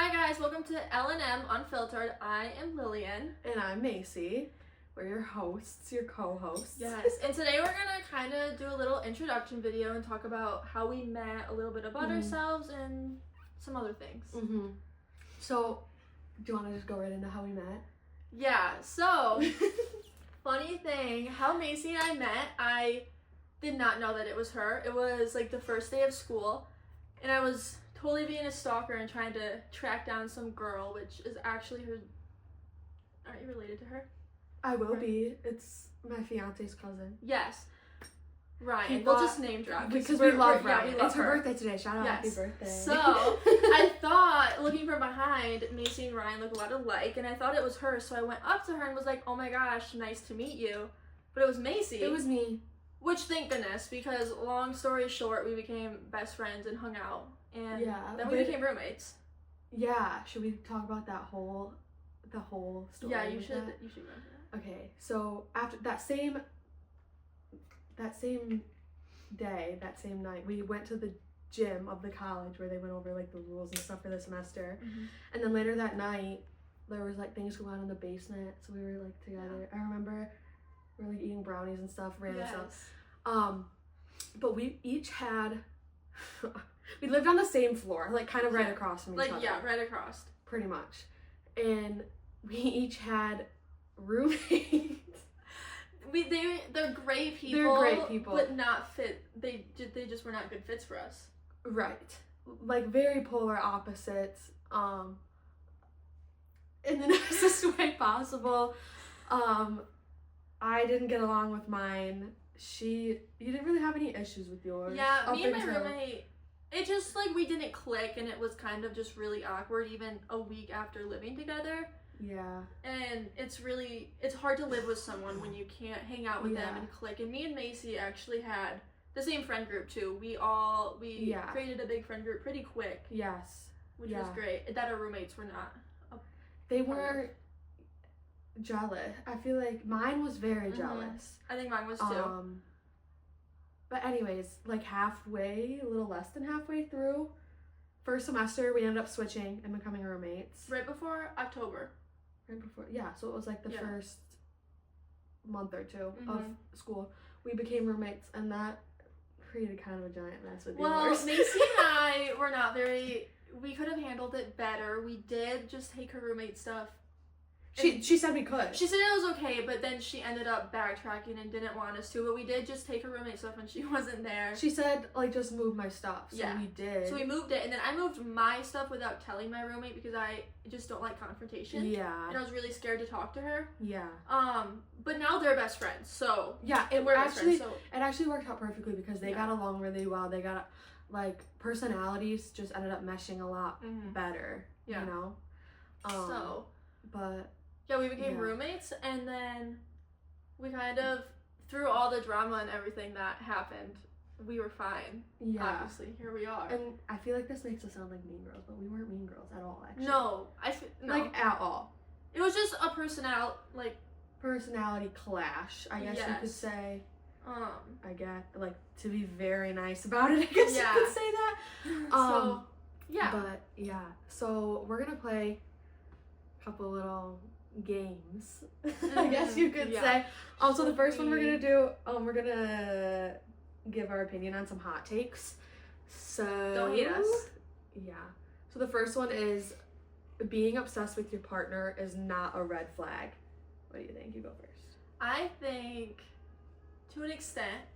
Hi guys, welcome to L&M Unfiltered. I am Lillian. And I'm Macie. We're your hosts, your co-hosts. Yes, and today we're gonna kind of do a little introduction video and talk about how we met, a little bit about ourselves, and some other things. So, do you want to just go right into how we met? Yeah, so, funny thing, how Macie and I met, I did not know that it was her. It was like the first day of school, and I was totally being a stalker and trying to track down some girl, which is actually her. Aren't you related to her? I will be. It's my fiance's cousin. Yes. Ryan. We'll just name drop. Because we love Ryan. Yeah, we love it's her birthday today. Shout out, happy birthday. So, I thought, looking from behind, Macie and Ryan look a lot alike, and I thought it was her, so I went up to her and was like, oh my gosh, nice to meet you. But it was Macie. It was me. Which, thank goodness, because long story short, we became best friends and hung out. And then we became roommates. Yeah. Should we talk about the whole story? Yeah, you should go into that. Okay, so after that same day, that same night, we went to the gym of the college where they went over like the rules and stuff for the semester. And then later that night, there was like things going on in the basement, so we were like together. I remember we were like eating brownies and stuff, random stuff. But we each had we lived on the same floor, like kind of right across from each other. Yeah, right across. Pretty much. And we each had roommates. They're great people. They're great people, but not fit. They just were not good fits for us. Right, like very polar opposites. In the nicest way possible. I didn't get along with mine. You didn't really have any issues with yours. Yeah, me and my roommate. It just like we didn't click, and it was kind of just really awkward. Even a week after living together. Yeah. And it's hard to live with someone when you can't hang out with them and click. And me and Macie actually had the same friend group too. We created a big friend group pretty quick. Yes. Which was great. That our roommates were not. They were jealous. I feel like mine was very jealous. I think mine was too. But anyways, like halfway, a little less than halfway through first semester, we ended up switching and becoming roommates. Right before October. So it was like the first month or two of school. We became roommates, and that created kind of a giant mess with yours. Well, Macie and I were not we could have handled it better. We did just take her roommate stuff. She said we could. She said it was okay, but then she ended up backtracking and didn't want us to. But we did just take her roommate stuff when she wasn't there. She said, like, just move my stuff. So we did. So we moved it, and then I moved my stuff without telling my roommate because I just don't like confrontation. Yeah. And I was really scared to talk to her. Yeah. But now they're best friends, so. Yeah, it actually worked out perfectly because they got along really well. They got, like, personalities just ended up meshing a lot better, you know? But... yeah, we became roommates, and then we kind of, through all the drama and everything that happened, we were fine. Yeah. Obviously, here we are. And I feel like this makes us sound like mean girls, but we weren't mean girls at all, actually. No. Like, at all. It was just a personality clash, I guess you could say. I guess, like, to be very nice about it, I guess you could say that. But, so we're gonna play a couple little games, I guess you could say. So the first one we're gonna do, we're gonna give our opinion on some hot takes. So don't hate us. Yeah. So the first one is being obsessed with your partner is not a red flag. What do you think? You go first. I think to an extent,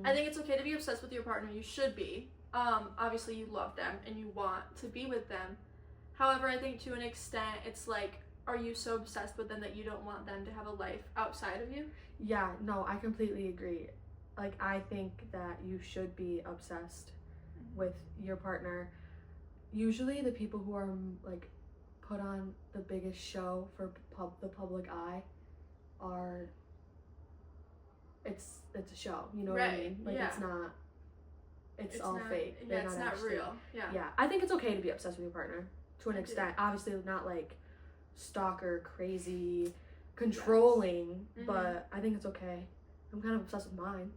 I think it's okay to be obsessed with your partner. You should be. Obviously you love them and you want to be with them. However, I think to an extent it's like, are you so obsessed with them that you don't want them to have a life outside of you? Yeah, no, I completely agree. Like, I think that you should be obsessed with your partner. Usually the people who are, like, put on the biggest show for the public eye are... It's a show, you know what I mean? Like, it's all fake. Yeah, it's not real. Yeah, I think it's okay to be obsessed with your partner, to an extent. Obviously not, like, stalker, crazy, controlling, but I think it's okay. I'm kind of obsessed with mine.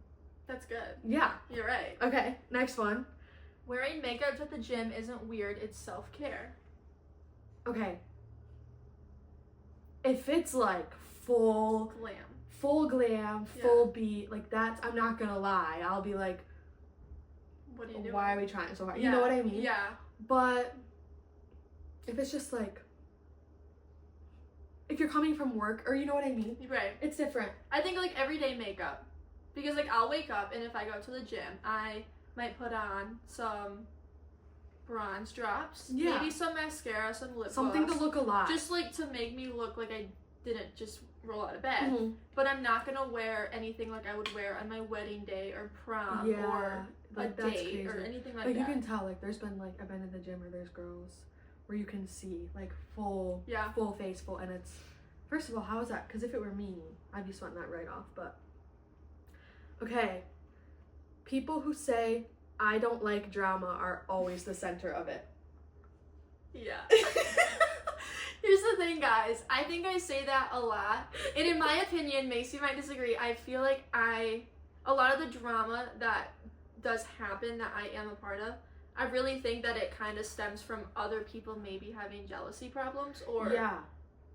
That's good. Yeah. You're right. Okay, next one. Wearing makeup at the gym isn't weird, it's self-care. okay, if it's like full glam, full beat, like that's, I'm not gonna lie, I'll be like, what are you doing? Why are we trying so hard? Yeah. You know what I mean? Yeah. But if it's just like, if you're coming from work, or you know what I mean? Right. It's different. I think like everyday makeup, because like I'll wake up and if I go to the gym, I might put on some bronze drops, maybe some mascara, some lip something gloss, to look alive, just like to make me look like I didn't just roll out of bed. But I'm not gonna wear anything like I would wear on my wedding day or prom or like a date or anything like that. You can tell, like there's been like, I've been in the gym where there's girls where you can see like full face, and it's, first of all, how is that? Because if it were me, I'd be sweating that right off. But okay, people who say I don't like drama are always the center of it. Yeah. Here's the thing, guys. I think I say that a lot. And in my opinion, Macie might disagree. I feel like a lot of the drama that does happen that I am a part of, I really think that it kind of stems from other people maybe having jealousy problems or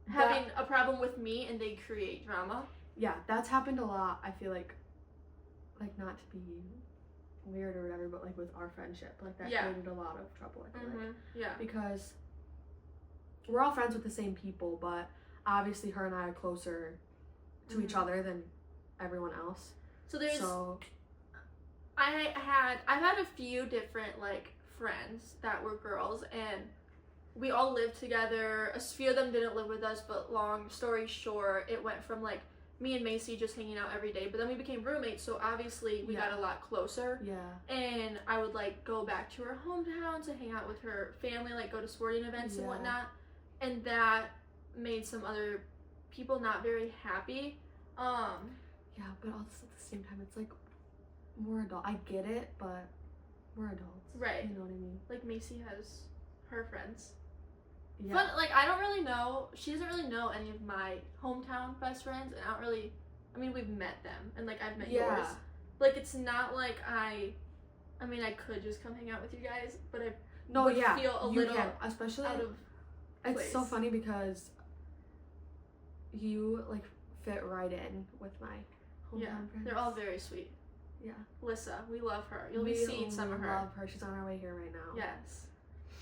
having a problem with me and they create drama. Yeah, that's happened a lot. I feel like not to be weird or whatever, but like with our friendship, like that created a lot of trouble, I feel like. Yeah. Because we're all friends with the same people, but obviously her and I are closer to each other than everyone else. I've had a few different like friends that were girls and we all lived together. A few of them didn't live with us, but long story short, it went from like me and Macie just hanging out every day, but then we became roommates, so obviously we got a lot closer. Yeah. And I would like go back to her hometown to hang out with her family, like go to sporting events and whatnot. And that made some other people not very happy. Yeah, but also at the same time, it's like more adult. I get it, but we're adults. Right. You know what I mean? Like Macie has her friends. Yeah. But like I don't really know. She doesn't really know any of my hometown best friends, and I don't really. I mean, we've met them, and like I've met yours. Like it's not like I mean, I could just come hang out with you guys, but I feel a little especially out of. It's so funny because you like fit right in with my hometown friends. They're all very sweet. Yeah. Lissa, we love her. You'll be seeing some of her. We love her. She's on her way here right now. Yes.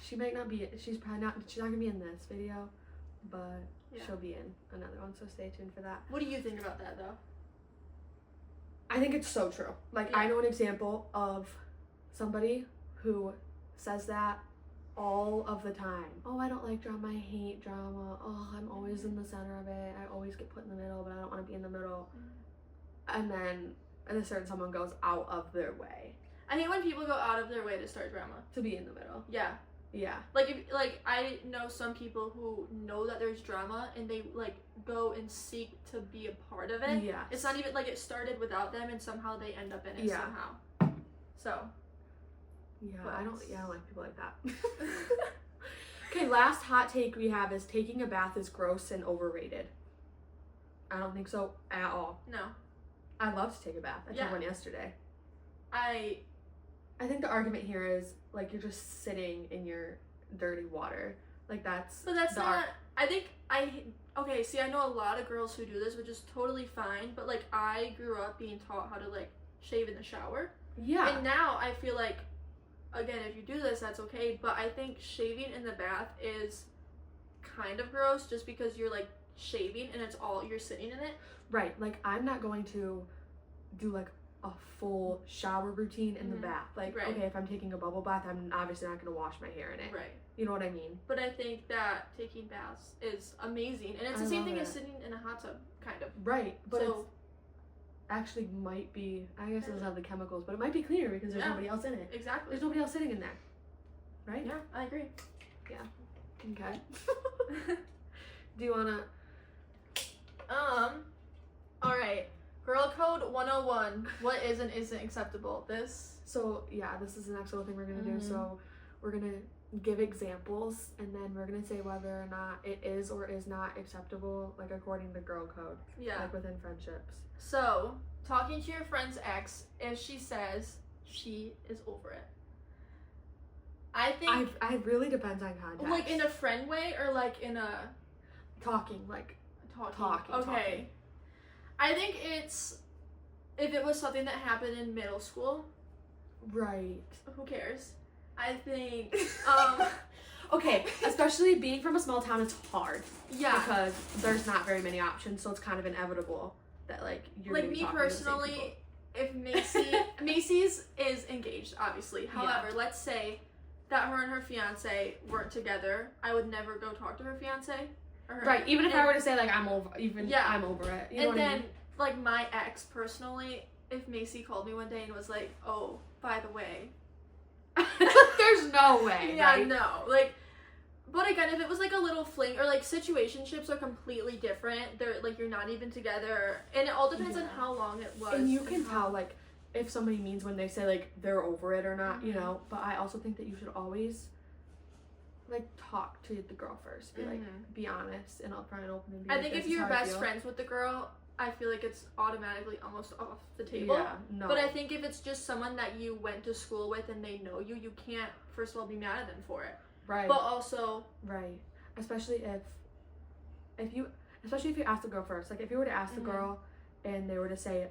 She might not be. She's not gonna be in this video, but she'll be in another one. So stay tuned for that. What do you think about that though? I think it's so true. Like I know an example of somebody who says that all of the time. Oh, I don't like drama. I hate drama. Oh, I'm always in the center of it. I always get put in the middle, but I don't want to be in the middle. And then a certain someone goes out of their way. I hate when people go out of their way to start drama. To be in the middle. Yeah. Yeah. Like I know some people who know that there's drama and they like go and seek to be a part of it. Yeah. It's not even like it started without them and somehow they end up in it somehow. So. Yeah, I don't like people like that. Okay, last hot take we have is taking a bath is gross and overrated. I don't think so at all. No. I love to take a bath. I took one yesterday. I think the argument here is like you're just sitting in your dirty water. Like that's. But that's not. Okay. See, I know a lot of girls who do this, which is totally fine. But like, I grew up being taught how to like shave in the shower. Yeah. And now I feel like, again, if you do this, that's okay. But I think shaving in the bath is kind of gross, just because you're like shaving and it's all you're sitting in it. Right. Like I'm not going to do like a full shower routine in the bath. Like, okay, if I'm taking a bubble bath, I'm obviously not going to wash my hair in it. Right. You know what I mean? But I think that taking baths is amazing. And it's the same thing as sitting in a hot tub, kind of. Right. But it actually might be, I guess it doesn't have the chemicals, but it might be cleaner because there's nobody else in it. Exactly. There's nobody else sitting in there. Right? Yeah, I agree. Yeah. Okay. Do you want to... Alright. Girl Code 101. What is and isn't acceptable? So, yeah, this is the next little thing we're going to do. So, we're going to give examples, and then we're going to say whether or not it is or is not acceptable, like, according to Girl Code. Yeah. Like, within friendships. So, talking to your friend's ex, if she says she is over it. I think I really depends on context. like in a friend way or like in a talking. Okay. Talking. I think it's if it was something that happened in middle school. Right. Who cares? I think okay, especially being from a small town, it's hard. Yeah. Because there's not very many options, so it's kind of inevitable that like you're like gonna be me talking to the same personally, if Macie's is engaged, obviously. However, let's say that her and her fiance weren't together, I would never go talk to her fiance. Right, even if I were to say like I'm over it. You know and what then I mean? like my ex personally, if Macie called me one day and was like, "Oh, by the way," there's no way. yeah, right? no, like. But again, if it was like a little fling or like situationships are completely different. They're like you're not even together, and it all depends on how long it was. And you can tell like if somebody means when they say like they're over it or not, you know. But I also think that you should always like talk to the girl first. Be like, be honest and upfront and open. And be I like, think this if is you're how I best feel. friends with the girl, I feel like it's automatically almost off the table. Yeah, no. But I think if it's just someone that you went to school with and they know you, you can't first of all be mad at them for it. Right. But also especially if you ask the girl first. Like if you were to ask the girl and they were to say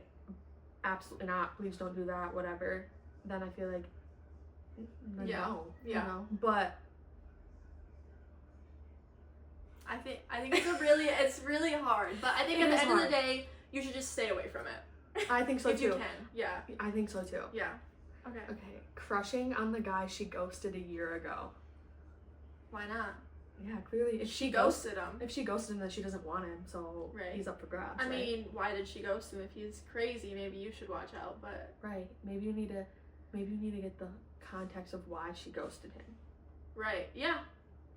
absolutely not, please don't do that, whatever, then I feel like no. You know? But I think it's really hard. But I think at the end of the day, you should just stay away from it. I think so if too. you can. Yeah. I think so too. Yeah. Okay. Crushing on the guy she ghosted a year ago. Why not? Yeah, clearly. If she ghosted him. If she ghosted him, then she doesn't want him, so he's up for grabs. I mean, why did she ghost him? If he's crazy, maybe you should watch out. But maybe you need to get the context of why she ghosted him. Right. Yeah.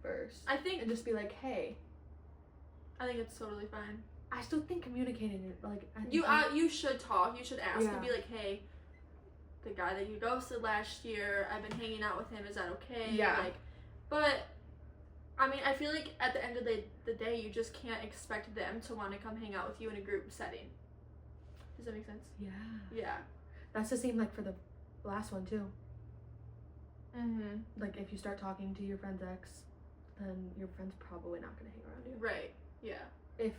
First. I think. And just be like, hey. I think it's totally fine. I still think communicating it like you should talk. You should ask and be like, hey, the guy that you ghosted last year, I've been hanging out with him. Is that okay? Yeah. Like, but. I mean, I feel like at the end of the day, you just can't expect them to want to come hang out with you in a group setting. Does that make sense? Yeah. Yeah. That's the same like for the last one too. Mm-hmm. Like if you start talking to your friend's ex, then your friend's probably not going to hang around you. Right. Yeah. If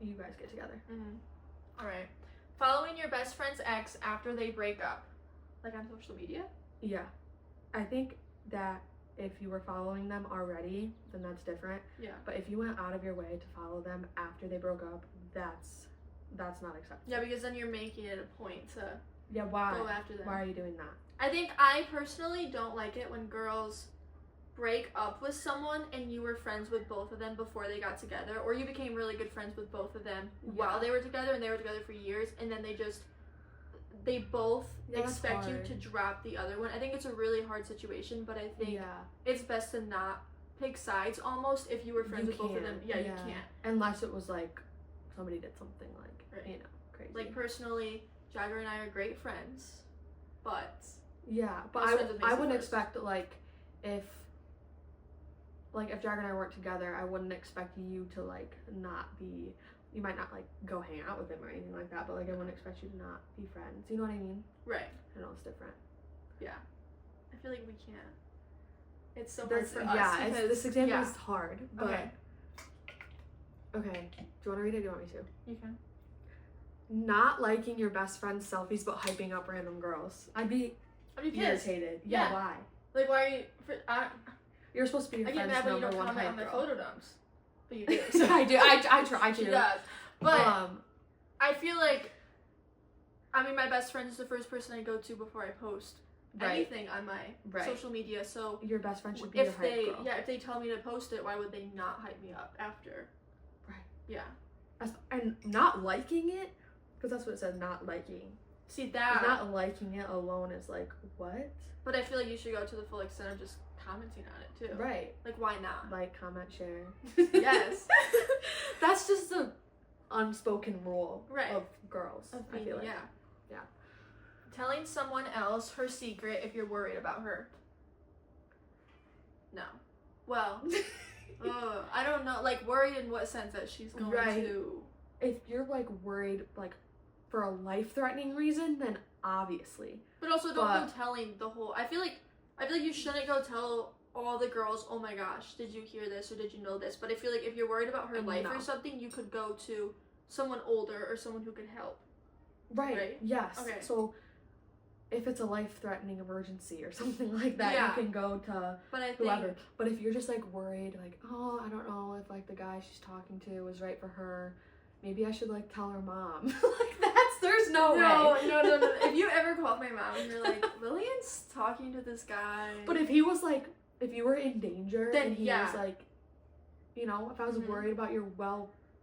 you guys get together. Mm-hmm. All right. Following your best friend's ex after they break up. Like on social media? Yeah. I think that if you were following them already, then that's different. Yeah. But if you went out of your way to follow them after they broke up, that's not acceptable. Yeah, because then you're making it a point to why? go after them. Why are you doing that? I think I personally don't like it when girls break up with someone and you were friends with both of them before they got together, or you became really good friends with both of them while they were together and they were together for years, and then they both expect you to drop the other one. I think it's a really hard situation, but I think it's best to not pick sides almost if you were friends with both of them. Yeah, you can't. Unless it was like somebody did something like, crazy. Like personally, Jagger and I are great friends, but... Yeah, but I wouldn't expect like if Jagger and I weren't together, I wouldn't expect you to like not be... You might not like go hang out with him or anything like that, but like I wouldn't expect you to not be friends. You know what I mean? Right. I know it's different. Yeah. I feel like we can't. It's so hard for us. Yeah, this example is hard. But okay. Do you want to read it or do you want me to? You can. Not liking your best friend's selfies but hyping up random girls. I'd be pissed. Irritated. Yeah, why? Like, why are you... You're supposed to be your friend's number one. I get mad when you don't comment on my photo dumps. But you do. So. I do. I try to. She does. But I feel like... I mean, my best friend is the first person I go to before I post anything on my social media. So your best friend should be your hype girl. Yeah, if they tell me to post it, why would they not hype me up after? Right. Yeah. And not liking it, because that's what it says, not liking. See, that... Not liking it alone is like, what? But I feel like you should go to the full extent of just commenting on it, too. Right. Like, why not? Like, comment, share. Yes. That's just the unspoken rule of girls. Of being, I feel like. Yeah. Telling someone else her secret if you're worried about her. No. Well, I don't know. Like, worried in what sense that she's going to... If you're, like, worried, like, for a life-threatening reason, then obviously. But also don't go telling the whole... I feel like I feel like you shouldn't go tell all the girls, oh my gosh, did you hear this or did you know this? But I feel like if you're worried about her life or something, you could go to someone older or someone who could help. Right? Yes. Okay. So if it's a life-threatening emergency or something like that, you can go to whoever. But if you're just like worried, like, oh, I don't know if like the guy she's talking to is right for her, maybe I should like tell her mom. Like there's no way. No. If you ever called my mom and you're like, Lillian's talking to this guy. But if he was like, if you were in danger then and he was like, you know, if I was worried about your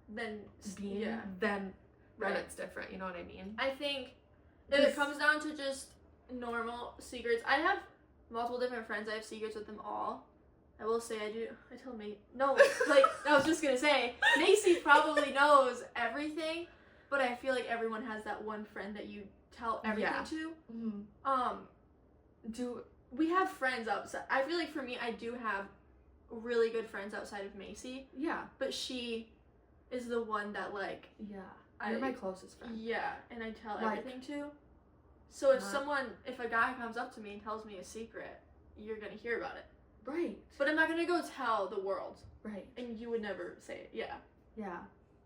then it's different. You know what I mean? I think if it comes down to just normal secrets, I have multiple different friends. I have secrets with them all. I will say I tell Macie. No, like, I was just gonna say, Macie probably knows everything, but I feel like everyone has that one friend that you tell everything to. Mm-hmm. We have friends outside. I feel like for me, I do have really good friends outside of Macie. Yeah. But she is the one that, like... Yeah. You're my closest friend. Yeah, and I tell everything to. So if a guy comes up to me and tells me a secret, you're gonna hear about it. Right. But I'm not gonna go tell the world. Right. And you would never say it. Yeah. Yeah.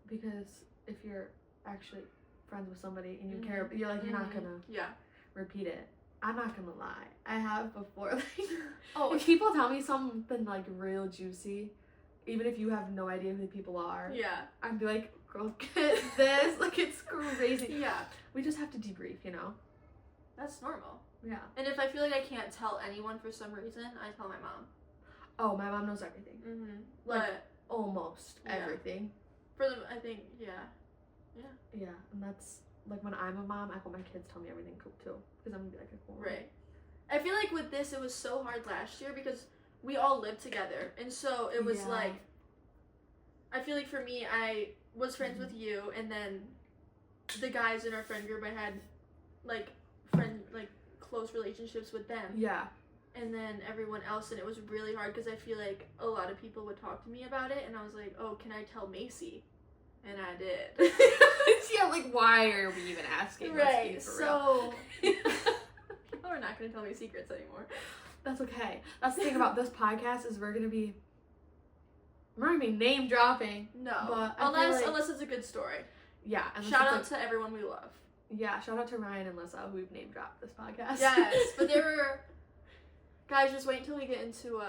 Because if you're actually friends with somebody and you care, you're like, you're not gonna repeat it. I'm not gonna lie. I have before, like, if people tell me something, like, real juicy, even if you have no idea who the people are, I'd be like, girl, get this. Like, it's crazy. Yeah. We just have to debrief, you know? That's normal. Yeah. And if I feel like I can't tell anyone for some reason, I tell my mom. Oh, my mom knows everything. Mm-hmm. Like, almost everything. For them, I think, Yeah, and that's... Like, when I'm a mom, I hope my kids tell me everything too. Because I'm going to be like a cool mom. Right. I feel like with this, it was so hard last year because we all lived together. And so it was like... I feel like for me, I was friends with you. And then the guys in our friend group, I had, like, close relationships with them. Yeah. And then everyone else. And it was really hard because I feel like a lot of people would talk to me about it. And I was like, oh, can I tell Macie? And I did. Yeah, like, why are we even asking? Right, so... People are not going to tell me secrets anymore. That's okay. That's the thing about this podcast is we're not going to be name dropping. No, but unless it's a good story. Yeah. Shout out to everyone we love. Yeah, shout out to Ryan and Lissa, who we've name dropped this podcast. Yes, but there were... Guys, just wait until we get into...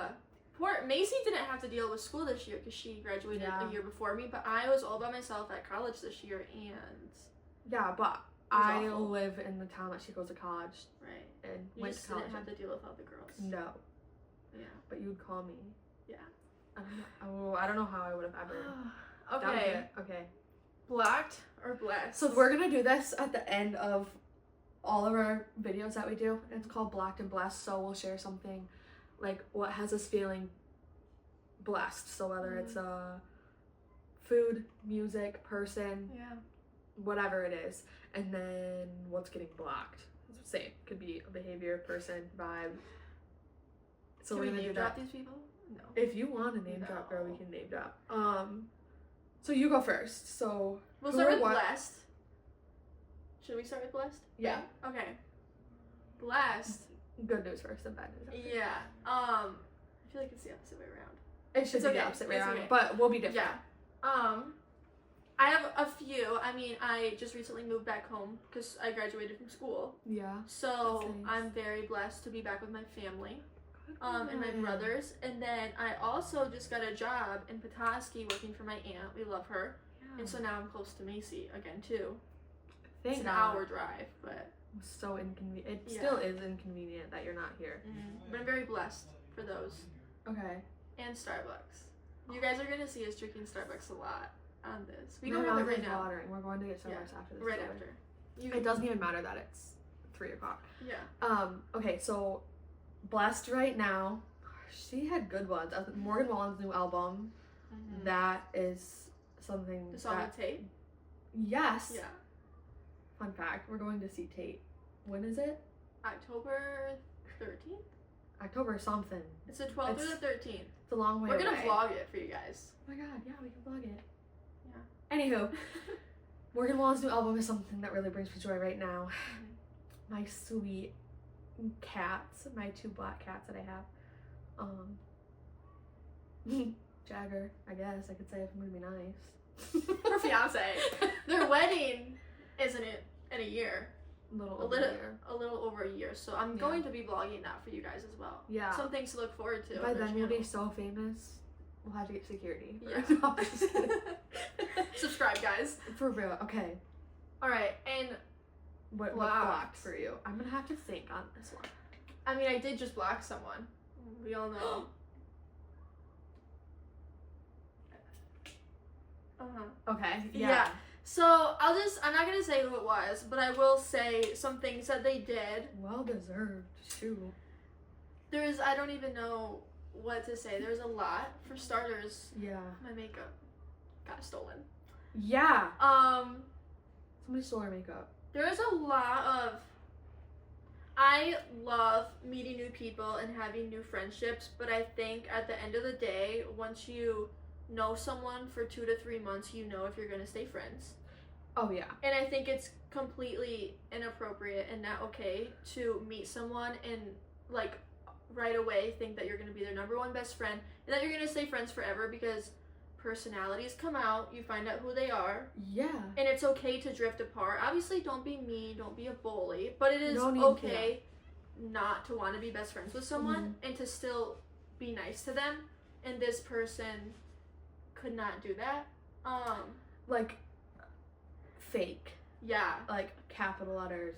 Poor Macie didn't have to deal with school this year because she graduated a year before me, but I was all by myself at college this year, and... Yeah, but I live in the town that she goes to college. Right. And you went just to college. Didn't have to deal with all the girls. No. Yeah. But you would call me. Yeah. I don't know how I would have ever... Okay. Blocked or blessed? So we're going to do this at the end of all of our videos that we do. It's called Blocked and Blessed, so we'll share something... like what has us feeling blessed. So whether it's food, music, person, whatever it is, and then what's getting blocked. Same, could be a behavior, person, vibe. So can we're we gonna name drop these people? No. If you want a name drop, girl, we can name drop. So you go first. So we'll start with blessed. Should we start with blessed? Yeah. Okay. Blessed. Good news first and bad news after. Yeah. I feel like it's the opposite way around. It should be the opposite way around, but we'll be different. Yeah. I have a few. I mean, I just recently moved back home because I graduated from school. Yeah. So nice. I'm very blessed to be back with my family. And my brothers. And then I also just got a job in Petoskey working for my aunt. We love her. Yeah. And so now I'm close to Macie again too. It's an hour drive, but... So inconvenient. It still is inconvenient that you're not here. But I'm very blessed for those. Okay. And Starbucks. You guys are gonna see us drinking Starbucks a lot on this. We don't have it right now. Watering. We're going to get Starbucks after this. Right after. It doesn't even matter that it's 3 o'clock. Yeah. Okay, so blessed right now. She had good ones. Morgan Wallen's new album. Mm-hmm. That is something. The song with Tate? Yes. Yeah. Fun fact, we're going to see Tate. When is it? October 13th? October something. It's the 12th or the 13th. It's a long way away. We're going to vlog it for you guys. Oh my god, yeah, we can vlog it. Yeah. Anywho, Morgan Wallen's new album is something that really brings me joy right now. Mm-hmm. My sweet, cats, my 2 black cats that I have. Jagger, I guess I could say if I'm gonna be nice. Her fiance. Their wedding isn't it in a year? A little over a year. So I'm going to be vlogging that for you guys as well. Yeah. Some things to look forward to. By then we'll be so famous. We'll have to get security. Yeah. No, I'm just kidding. Subscribe, guys. For real. Okay. All right, and what blocked for you? I'm gonna have to think on this one. I mean, I did just block someone. We all know. Okay. Yeah. So I'm not gonna say who it was, but I will say some things that they did. Well deserved. Shoot. I don't even know what to say. There's a lot. For starters, yeah, my makeup got stolen. Yeah. Somebody stole our makeup. There is a lot of. I love meeting new people and having new friendships, but I think at the end of the day, once you know someone for 2 to 3 months, you know if you're gonna stay friends. Oh yeah. And I think it's completely inappropriate and not okay to meet someone and like right away think that you're gonna be their number one best friend and that you're gonna stay friends forever, because personalities come out, you find out who they are. Yeah. And it's okay to drift apart. Obviously, don't be mean, don't be a bully, but it is okay not to want to be best friends with someone and to still be nice to them. And this person could not do that. Like fake. Yeah. Like capital letters.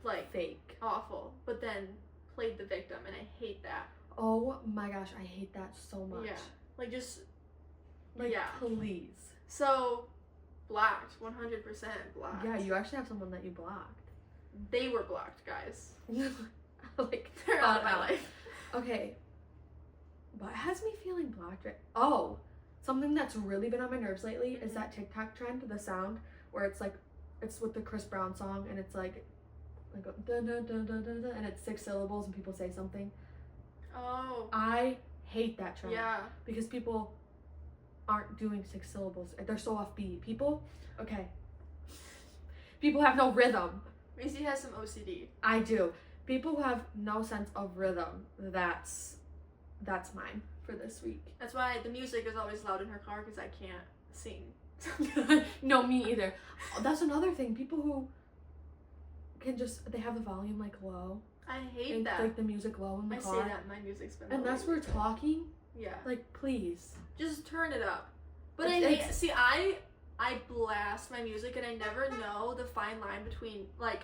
Like fake. Awful. But then played the victim, and I hate that. Oh my gosh, I hate that so much. Yeah. Like just please. So blocked, 100% blocked. Yeah, you actually have someone that you blocked. They were blocked, guys. Like they're out of my life. Okay. What has me feeling blocked right? Oh, something that's really been on my nerves lately is that TikTok trend, the sound, where it's like, it's with the Chris Brown song, and it's like a dun, dun, dun, dun, dun, dun, and it's 6 syllables and people say something. Oh. I hate that trend. Yeah. Because people aren't doing 6 syllables. They're so offbeat. People have no rhythm. Macie has some OCD. I do. People who have no sense of rhythm, that's mine for this week. That's why the music is always loud in her car, because I can't sing. No, me either. That's another thing. People who can they have the volume like low. I hate that. Like the music low in the car. I say that my music's been and that's we're talking. Yeah. Like, please. Just turn it up. But I blast my music, and I never know the fine line between like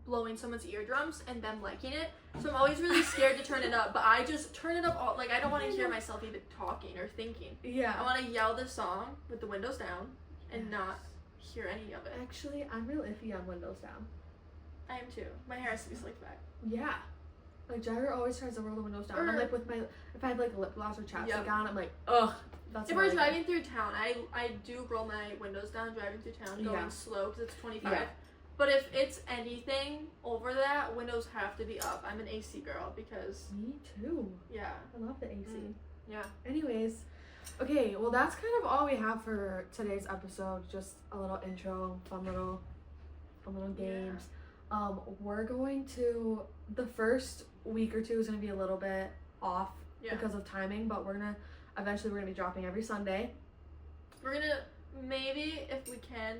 blowing someone's eardrums and them liking it. So I'm always really scared to turn it up, but I just turn it up all, like I don't want to hear myself even talking or thinking. Yeah. I want to yell the song with the windows down and not hear any of it. Actually, I'm real iffy on windows down. I am too. My hair has to be slicked back. Yeah. Like Jagger always tries to roll the windows down. I'm like with my, if I have like lip gloss or chapstick on, I'm like, ugh. That's if we're driving through town, I do roll my windows down driving through town, going slow because it's 25. Yeah. But if it's anything over that, windows have to be up. I'm an AC girl because... Me too. Yeah. I love the AC. Yeah. Anyways, okay, well that's kind of all we have for today's episode. Just a little intro, fun little games. Yeah. We're going to, the first week or two is going to be a little bit off because of timing, but eventually we're going to be dropping every Sunday. We're going to, maybe if we can,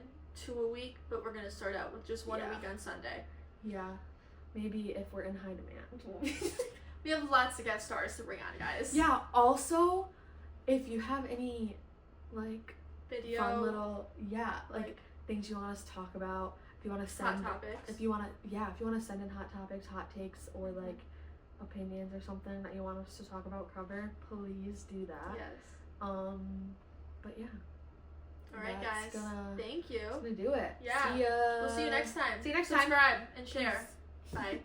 2 a week, but we're going to start out with just 1 a week on Sunday. Yeah. Maybe if we're in high demand. We have lots of guest stars to bring on, guys. Yeah, also, if you have any, like, video, fun little, like things you want us to talk about, if you want to send, hot topics. If you want to send in hot topics, hot takes, or, like, opinions or something that you want us to talk about, cover, please do that. Yes. But yeah. Alright guys, thank you. That's gonna do it. Yeah. See ya. We'll see you next time. See you next time. Subscribe and share. Bye.